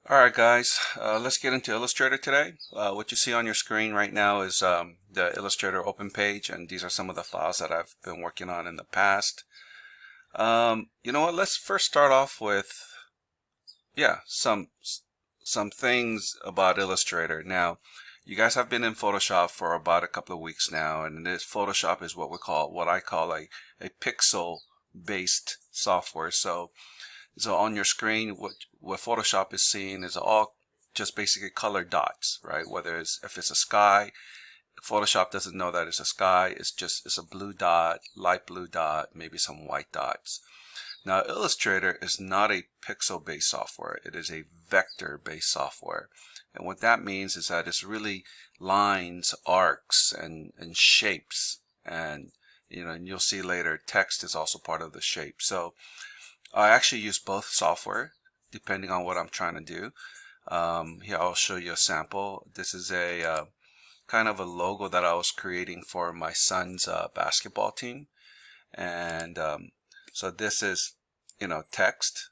Alright guys, let's get into Illustrator today. What you see on your screen right now is the Illustrator open page, and these are some of the files that I've been working on in the past. You know what, let's first start off with some things about Illustrator. Now, you guys have been in Photoshop for about a couple of weeks now, and this Photoshop is what I call a pixel based software. So on your screen, what Photoshop is seeing is all just basically colored dots, right? If it's a sky, Photoshop doesn't know that it's a sky. It's a blue dot, light blue dot, maybe some white dots. Now, Illustrator is not a pixel-based software. It is a vector-based software. And what that means is that it's really lines, arcs, and shapes. And, and you'll see later, text is also part of the shape. So I actually use both software depending on what I'm trying to do. Here I'll show you a sample. This is a kind of a logo that I was creating for my son's basketball team. And so this is, text.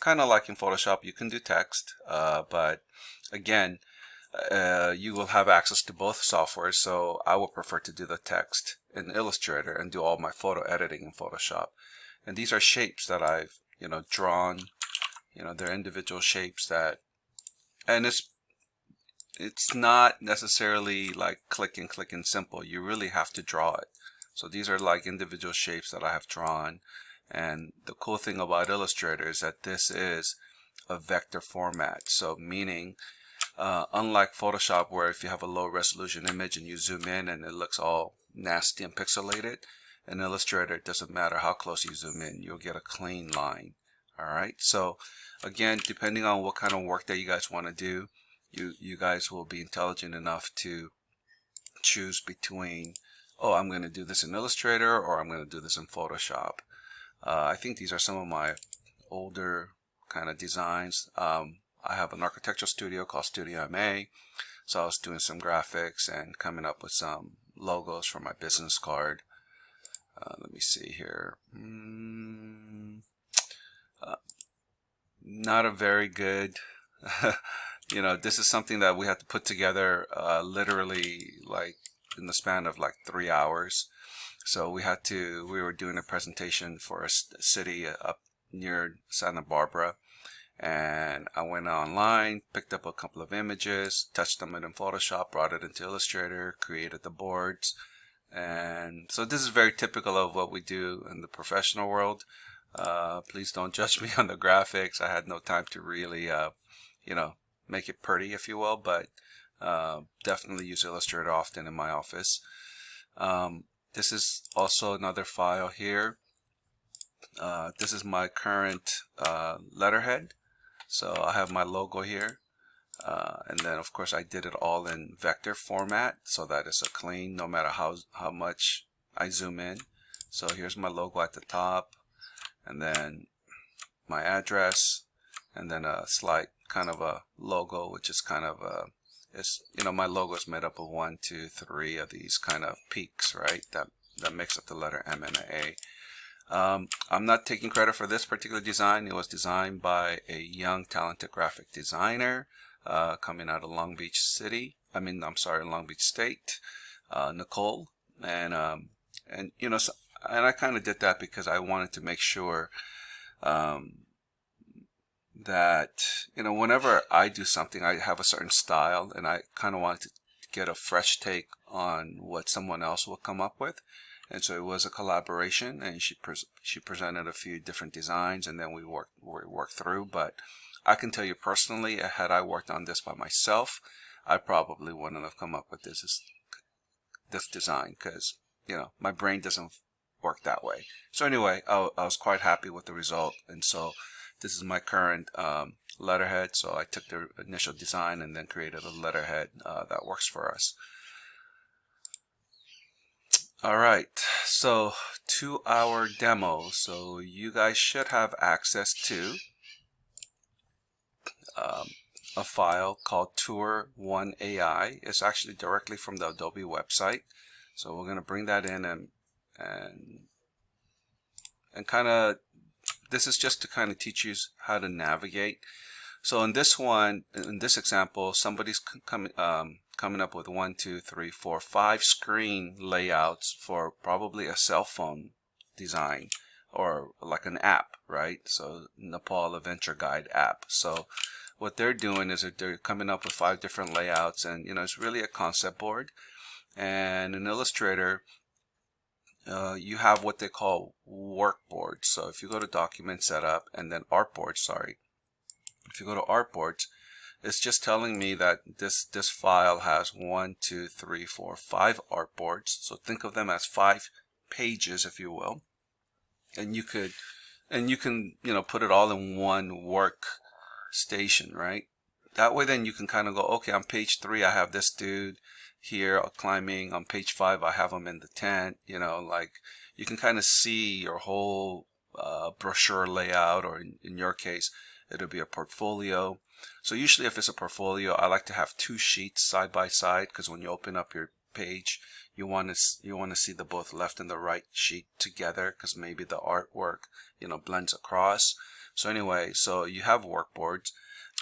Kind of like in Photoshop, you can do text, but again, you will have access to both softwares, so I would prefer to do the text in Illustrator and do all my photo editing in Photoshop. And these are shapes that I've, drawn. They're individual shapes and it's not necessarily like click and simple. You really have to draw it. So these are like individual shapes that I have drawn. And the cool thing about Illustrator is that this is a vector format. So meaning, unlike Photoshop, where if you have a low resolution image and you zoom in and it looks all nasty and pixelated, in Illustrator, it doesn't matter how close you zoom in, you'll get a clean line. Alright, so again, depending on what kind of work that you guys want to do, you guys will be intelligent enough to choose between, oh, I'm going to do this in Illustrator or I'm going to do this in Photoshop. I think these are some of my older kind of designs. I have an architectural studio called Studio MA, so I was doing some graphics and coming up with some logos for my business card. Let me see here. Not a very good, this is something that we have to put together literally like in the span of like 3 hours. So we were doing a presentation for a city up near Santa Barbara. And I went online, picked up a couple of images, touched them in Photoshop, brought it into Illustrator, created the boards. And so this is very typical of what we do in the professional world. Please don't judge me on the graphics. I had no time to really, make it pretty, if you will, but definitely use Illustrator often in my office. This is also another file here. This is my current letterhead. So I have my logo here. And then of course I did it all in vector format so that it's a clean no matter how much I zoom in. So here's my logo at the top, and then my address, and then a slight kind of a logo, which is kind of a, my logo is made up of 1, 2, 3 of these kind of peaks, right? That makes up the letter M and an A. I'm not taking credit for this particular design. It was designed by a young talented graphic designer coming out of Long Beach City. Long Beach State, Nicole. And I kind of did that because I wanted to make sure that, whenever I do something, I have a certain style, and I kind of wanted to get a fresh take on what someone else will come up with. And so it was a collaboration, and she presented a few different designs, and then we worked through. But I can tell you personally, had I worked on this by myself, I probably wouldn't have come up with this design, because my brain doesn't work that way. So anyway, I was quite happy with the result, and so this is my current letterhead. So I took the initial design and then created a letterhead that works for us. Alright, so to our demo. So you guys should have access to a file called Tour1AI. It's actually directly from the Adobe website. So we're going to bring that in and kind of, this is just to kind of teach you how to navigate. So in this one, in this example, somebody's coming up with 1, 2, 3, 4, 5 screen layouts for probably a cell phone design or like an app, right? So Nepal Adventure Guide app. So what they're doing is that they're coming up with 5 different layouts, and it's really a concept board. And in Illustrator, you have what they call workboards. So if you go to Document Setup and then Artboard, sorry, if you go to Artboards, it's just telling me that this file has 1, 2, 3, 4, 5 artboards. So think of them as 5 pages, if you will, and you can put it all in one work station, right? That way then you can kind of go, okay, on page 3 I have this dude here climbing. On page 5 I have him in the tent. Like you can kind of see your whole brochure layout, or in your case it'll be a portfolio. So usually if it's a portfolio, I like to have 2 sheets side by side, because when you open up your page, you want to see the both left and the right sheet together, because maybe the artwork blends across. So anyway, so you have workboards.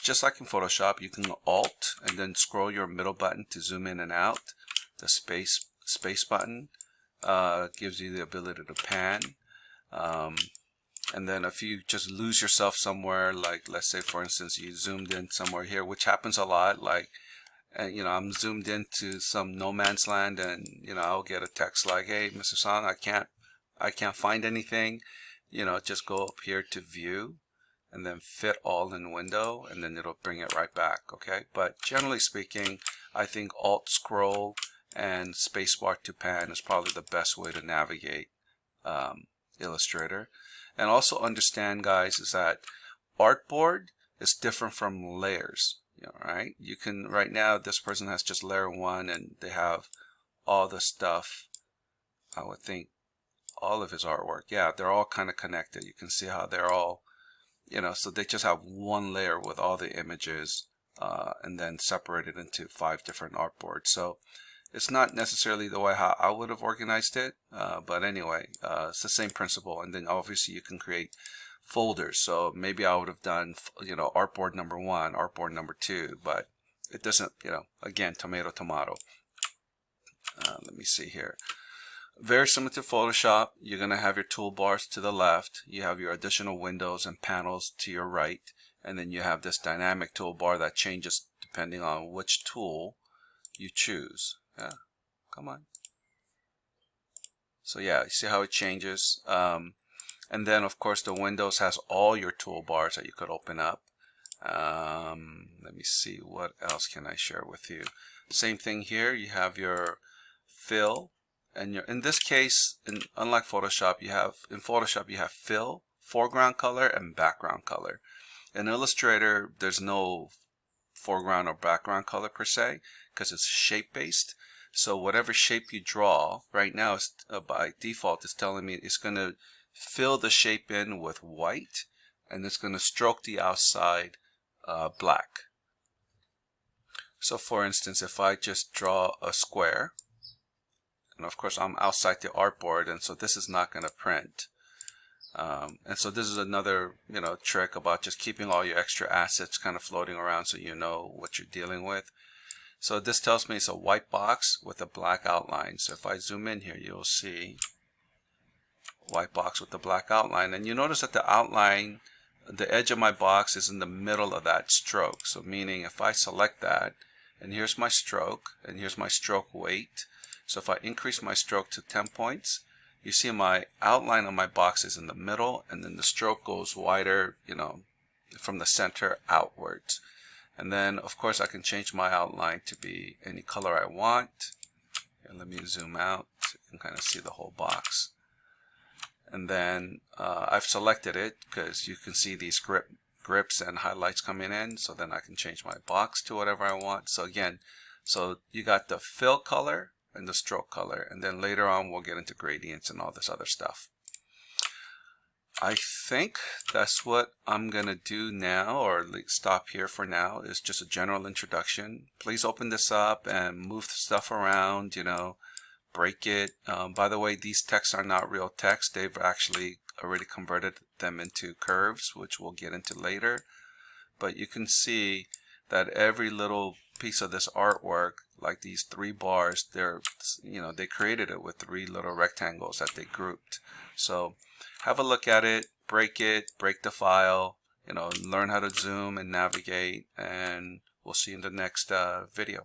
Just like in Photoshop, you can Alt and then scroll your middle button to zoom in and out. The space button gives you the ability to pan. And then if you just lose yourself somewhere, like let's say for instance you zoomed in somewhere here, which happens a lot, like I'm zoomed into some no man's land, and I'll get a text like, hey Mr. Song, I can't find anything. Just go up here to view and then fit all in window, and then it'll bring it right back. Okay, but generally speaking, I think Alt scroll and spacebar to pan is probably the best way to navigate Illustrator. And also understand, guys, is that artboard is different from layers. Right? You can, right now this person has just layer 1 and they have all the stuff. I would think all of his artwork, yeah, they're all kind of connected. You can see how they're all, so they just have one layer with all the images and then separated into 5 different artboards. So it's not necessarily the way how I would have organized it, but anyway, it's the same principle. And then obviously you can create folders. So maybe I would have done, artboard number 1, artboard number 2, but it doesn't, again, tomato, tomato. Let me see here. Very similar to Photoshop, you're going to have your toolbars to the left. You have your additional windows and panels to your right. And then you have this dynamic toolbar that changes depending on which tool you choose. Yeah, come on. So yeah, you see how it changes. And then of course the Windows has all your toolbars that you could open up. Let me see, what else can I share with you? Same thing here, you have your fill, and in this case, unlike Photoshop, in Photoshop you have fill, foreground color, and background color. In Illustrator, there's no foreground or background color per se, because it's shape based. So whatever shape you draw right now, by default, it's telling me it's going to fill the shape in with white, and it's going to stroke the outside black. So for instance, if I just draw a square, and of course I'm outside the artboard, and so this is not going to print. And so this is another trick about just keeping all your extra assets kind of floating around so you know what you're dealing with. So this tells me it's a white box with a black outline. So if I zoom in here, you'll see white box with the black outline, and you notice that the outline, the edge of my box is in the middle of that stroke. So meaning if I select that, and here's my stroke, and here's my stroke weight. So if I increase my stroke to 10 points, you see my outline of my box is in the middle, and then the stroke goes wider, from the center outwards. And then of course I can change my outline to be any color I want. Here, let me zoom out so you can kind of see the whole box. And then I've selected it because you can see these grips and highlights coming in. So then I can change my box to whatever I want. So again, so you got the fill color and the stroke color, and then later on we'll get into gradients and all this other stuff. I think that's what I'm gonna do now, or stop here for now. Is just a general introduction. Please open this up and move the stuff around, break it. By the way, these texts are not real text. They've actually already converted them into curves, which we'll get into later. but you can see that every little piece of this artwork, like these 3 bars, they created it with 3 little rectangles that they grouped. So have a look at it, break the file, learn how to zoom and navigate, and we'll see you in the next video.